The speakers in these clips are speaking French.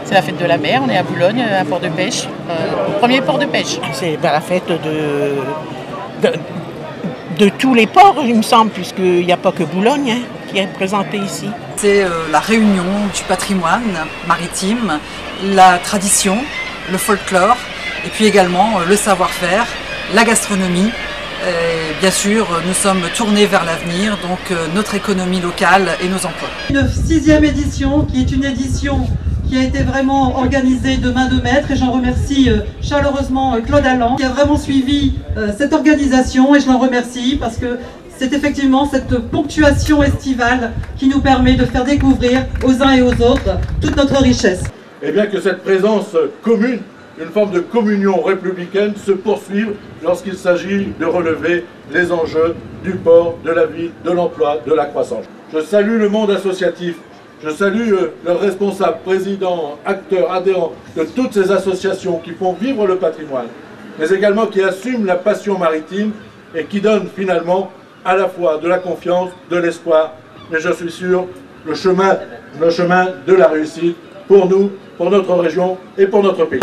C'est la fête de la mer, on est à Boulogne, un port de pêche, premier port de pêche. C'est la fête de tous les ports, il me semble, puisqu'il n'y a pas que Boulogne qui est représentée ici. C'est la réunion du patrimoine maritime, la tradition, le folklore, et puis également le savoir-faire, la gastronomie. Et bien sûr, nous sommes tournés vers l'avenir, donc notre économie locale et nos emplois. Une 6e édition qui est une édition qui a été vraiment organisée de main de maître, et j'en remercie chaleureusement Claude Allan qui a vraiment suivi cette organisation, et je l'en remercie parce que c'est effectivement cette ponctuation estivale qui nous permet de faire découvrir aux uns et aux autres toute notre richesse. Et bien que cette présence commune, une forme de communion républicaine, se poursuive lorsqu'il s'agit de relever les enjeux du port, de la vie, de l'emploi, de la croissance. Je salue le monde associatif. Je salue leurs responsables, présidents, acteurs, adhérents de toutes ces associations qui font vivre le patrimoine, mais également qui assument la passion maritime et qui donnent finalement à la fois de la confiance, de l'espoir, mais je suis sûr, le chemin de la réussite pour nous, pour notre région et pour notre pays.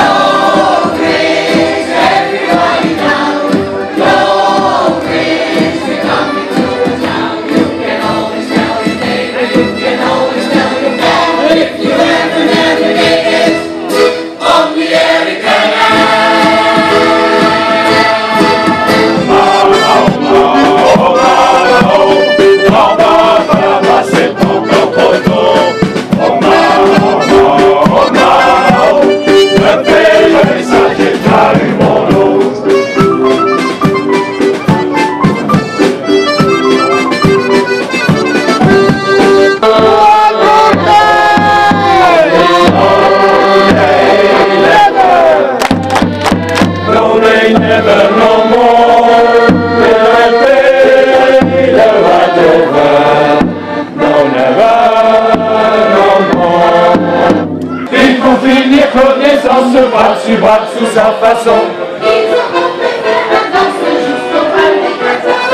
Se battre sous sa façon. Ils auront fait la danse jusqu'au bal des cartons.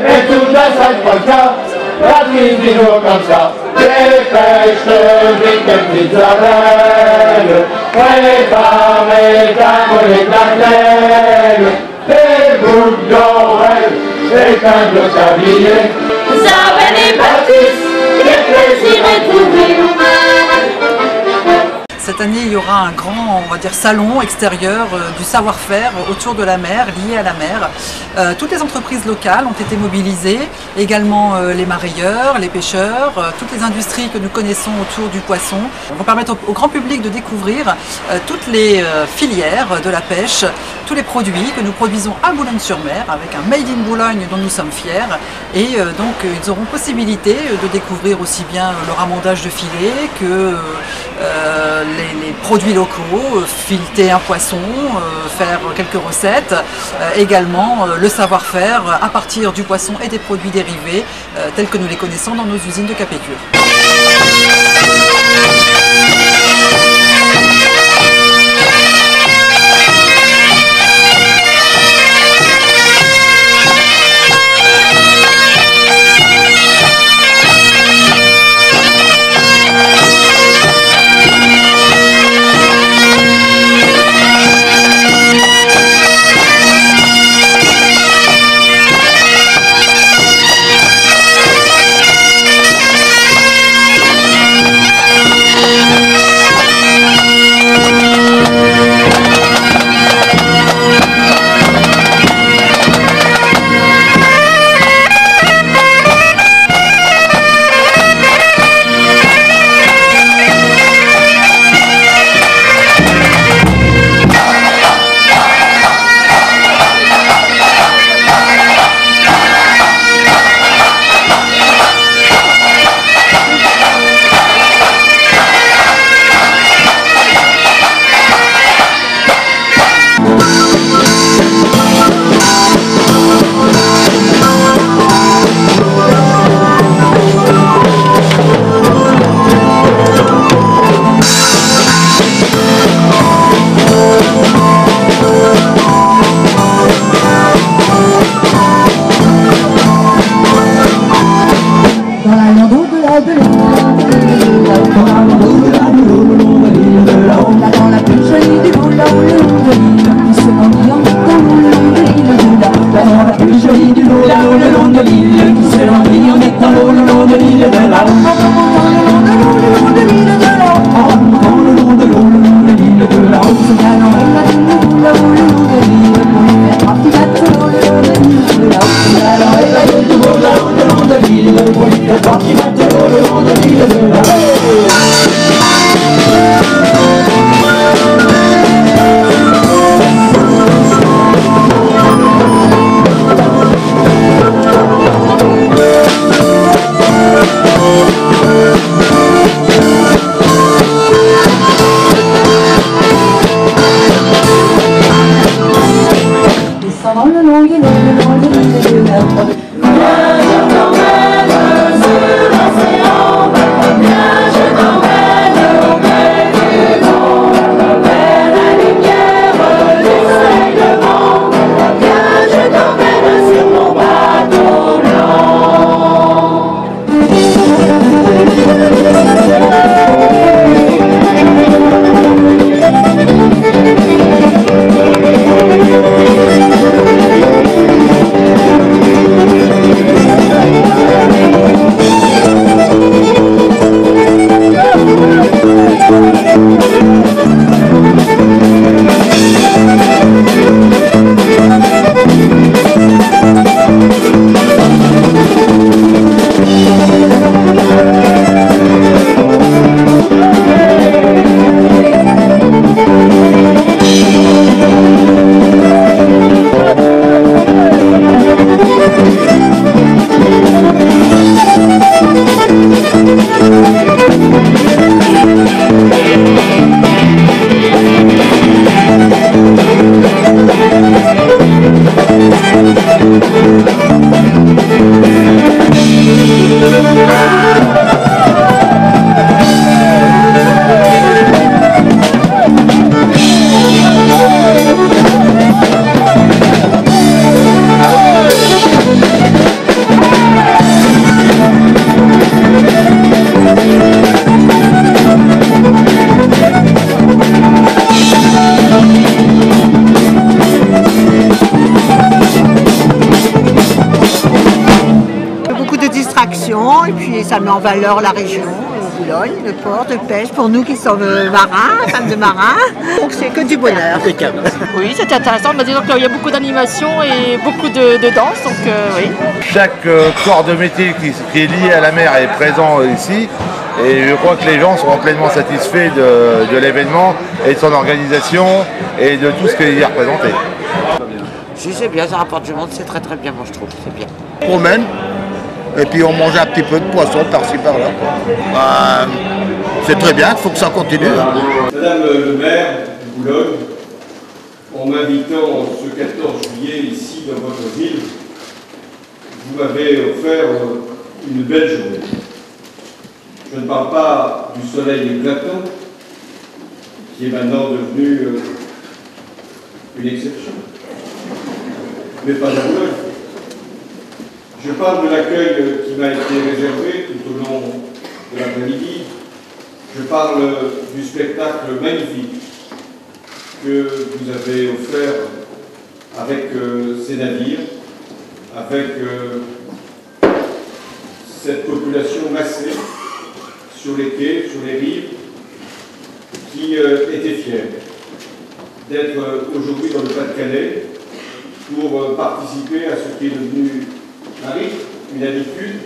Et toute la salle polka, la triste des jours comme ça. Des pêches, des petites arènes, préparées d'amour et d'arènes, des boucles d'oreilles, des quintes de tablier. Ça va les bâtisses, les plaisirs retrouvés. Cette année, il y aura un grand, on va dire, salon extérieur du savoir-faire autour de la mer, lié à la mer. Toutes les entreprises locales ont été mobilisées, également les marailleurs, les pêcheurs, toutes les industries que nous connaissons autour du poisson. On va permettre au grand public de découvrir toutes les filières de la pêche, tous les produits que nous produisons à Boulogne-sur-Mer avec un Made in Boulogne dont nous sommes fiers. Et donc, ils auront possibilité de découvrir aussi bien le ramondage de filets que les produits locaux, fileter un poisson, faire quelques recettes, également le savoir-faire à partir du poisson et des produits dérivés tels que nous les connaissons dans nos usines de Capécure. Oh le long, il est long, le long, il est long, il est long. Viens, je t'emmène sur l'océan, viens, je t'emmène au gré du vent, vers la lumière du soleil levant. Viens, je t'emmène sur mon bateau Et puis ça met en valeur la région, Boulogne, le port de pêche, pour nous qui sommes marins, femmes de marins. Donc c'est que du bonheur. Oui, c'était intéressant. Disons qu'il y a beaucoup d'animation et beaucoup de danse, donc oui. Chaque corps de métier qui est lié à la mer est présent ici. Et je crois que les gens seront pleinement satisfaits de l'événement et de son organisation et de tout ce qui est représenté. Si c'est bien, ça rapporte du monde, c'est très bien, moi je trouve, c'est bien. On promène, et puis on mange un petit peu de poisson par-ci par-là. C'est très bien, il faut que ça continue. Madame le maire de Boulogne, en m'invitant ce 14 juillet ici dans votre ville, vous m'avez offert une belle journée. Je ne parle pas du soleil éclatant, qui est maintenant devenu une exception, mais pas à Boulogne. Je parle de l'accueil qui m'a été réservé tout au long de l'après-midi. Je parle du spectacle magnifique que vous avez offert avec ces navires, avec cette population massée sur les quais, sur les rives, qui était fière d'être aujourd'hui dans le Pas-de-Calais pour participer à ce qui est devenu un rythme, une habitude,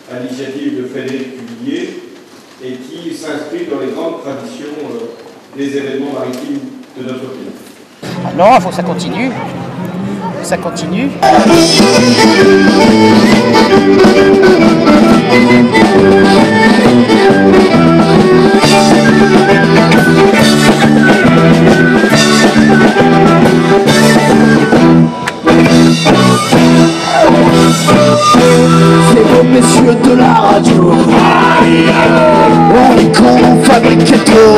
à l'initiative de Frédéric Cuvillier, et qui s'inscrit dans les grandes traditions des événements maritimes de notre pays. Non, il faut que ça continue. Ça continue. C'est vos messieurs de la radio. On est con, on fabrique trop.